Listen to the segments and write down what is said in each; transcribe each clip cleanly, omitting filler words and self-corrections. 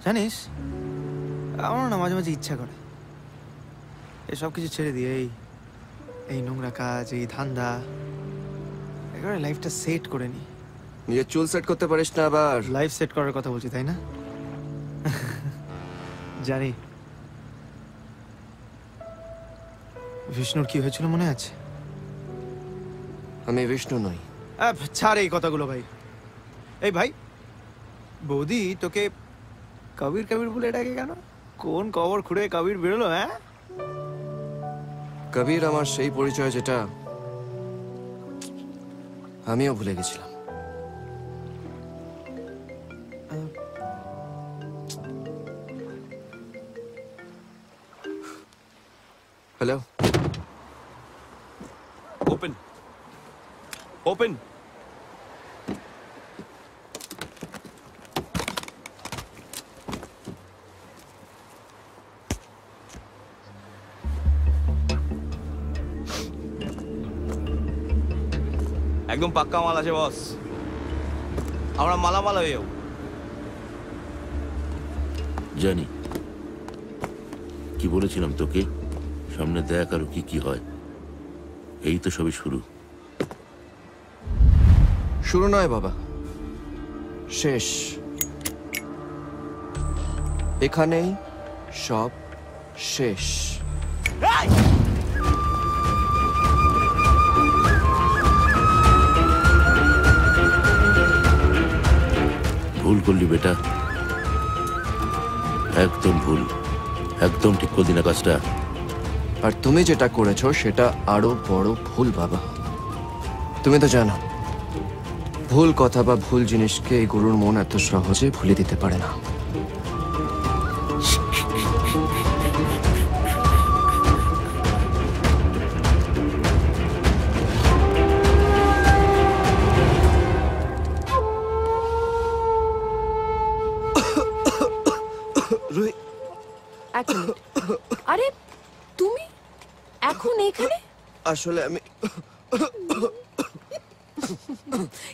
জানিস, আমার না মাঝে মাঝে ইচ্ছা করে এসব কিছু ছেড়ে দিয়ে এই নোংরা কাজ, এই ধান্দা, একেবারে লাইফটা সেট করে নি। নিজের চুল সেট করতে পারিস না আবার? লাইফ সেট করার কথা বলছি, তাই না? জানি। বিষ্ণুর কি হয়েছিল মনে আছে? আমি বিষ্ণু নই। ছাড় এই কথাগুলো ভাই। এই ভাই, বৌদি তোকে কবির কবির বলে ডাকে কেন? কোন কবর খুঁড়ে কবির বেরোলো? হ্যাঁ, কবির আমার সেই পরিচয় যেটা আমিও ভুলে গেছিলাম। Hello, open open. একদম পাক্কা মাল আছে বস, আমরা মালামাল হয়ে যাবো। জানি, কি বলেছিলাম তোকে, সামনে দেখ আরো কি কি হয়। এই তো সবই শুরু। শুরু নয় বাবা, শেষ। এখানেই সব শেষ। ভুল করলি বেটা, একদম ভুল, একদম ঠিক করলি না কাজটা। আর তুমি যেটা করেছো সেটা আরো বড় ভুল বাবা। তুমি তো জানো, ভুল কথা বা ভুল জিনিসকে এই গুরুর মন এত সহজে ভুলে দিতে পারে না। এক মিনিট। আরে তুমি এখন এখানে? আসলে আমি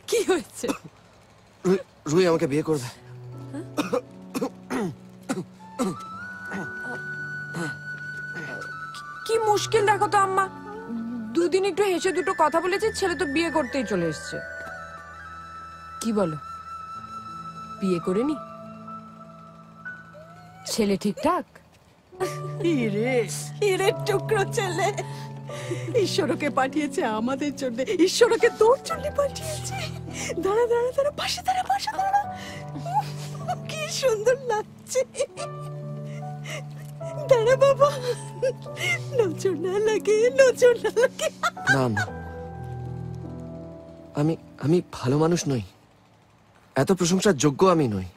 কি হয়েছে? রুই আমাকে বিয়ে করবে। কি মুশকিল দেখো তো আম্মা, দুদিন একটু হেসে দুটো কথা বলেছে, ছেলে তো বিয়ে করতেই চলে এসছে। কি বলো, বিয়ে করে নি? ছেলে ঠিকঠাক? হিরে, হিরের টুকরো ছেলে। ঈশ্বরকে পাঠিয়েছে আমাদের জন্য, ঈশ্বরকে তোর জন্য পাঠিয়েছে। দাঁড়া দাঁড়া দাঁড়া, পাশে দাঁড়া, পাশে দাঁড়া। কি সুন্দর লাগছে। দাঁড়া বাবা, নজর না লাগে, নজর না লাগে। না না, আমি ভালো মানুষ নই, এত প্রশংসার যোগ্য আমি নই।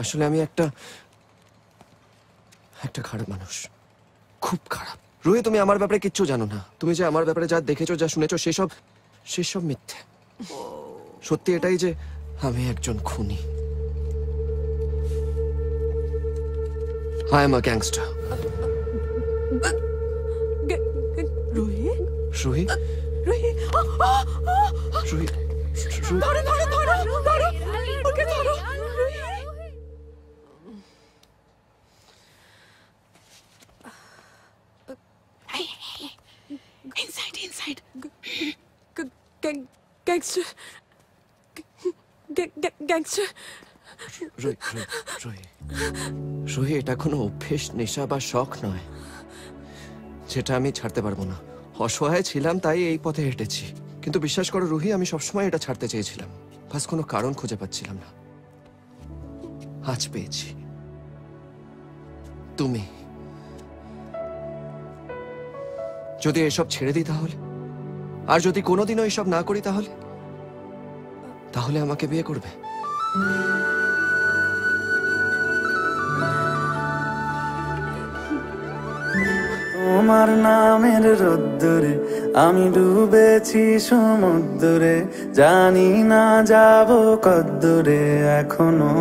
আসলে আমি একটা খারাপ মানুষ, খুব খারাপ। রুহি, তুমি আমার ব্যাপারে কিচ্ছু জানো না। তুমি যে আমার ব্যাপারে যা দেখেছো, যা শুনেছো, সেসব মিথ্যে। সত্যি এটাই যে আমি একজন খুনি। I am a gangster. Ruhi, Ruhi, Ruhi, Ruhi, ধরো ধরো ধরো ধরো, ওকে ধরো। Ruhi, inside, inside. Gangster, gangster. Ruhi, এটা কোনো অভ্যেস, নেশা বা শখ নয় যেটা আমি ছাড়তে পারবো না। অসহায় ছিলাম তাই এই পথে হেঁটেছি, কিন্তু বিশ্বাস করো রুহি, আমি সবসময় এটা ছাড়তে চেয়েছিলাম, বাস কোনো কারণ খুঁজে পাচ্ছিলাম না। আজ পেয়েছি, তুমি। যদি এসব ছেড়ে দিই তাহলে, আর যদি কোনোদিনও এসব না করি তাহলে তাহলে আমাকে বিয়ে করবে? তোমার নামের রোদ্দুরে আমি ডুবেছি সমুদ্রে, জানি না যাব কদ্দুরে এখনো।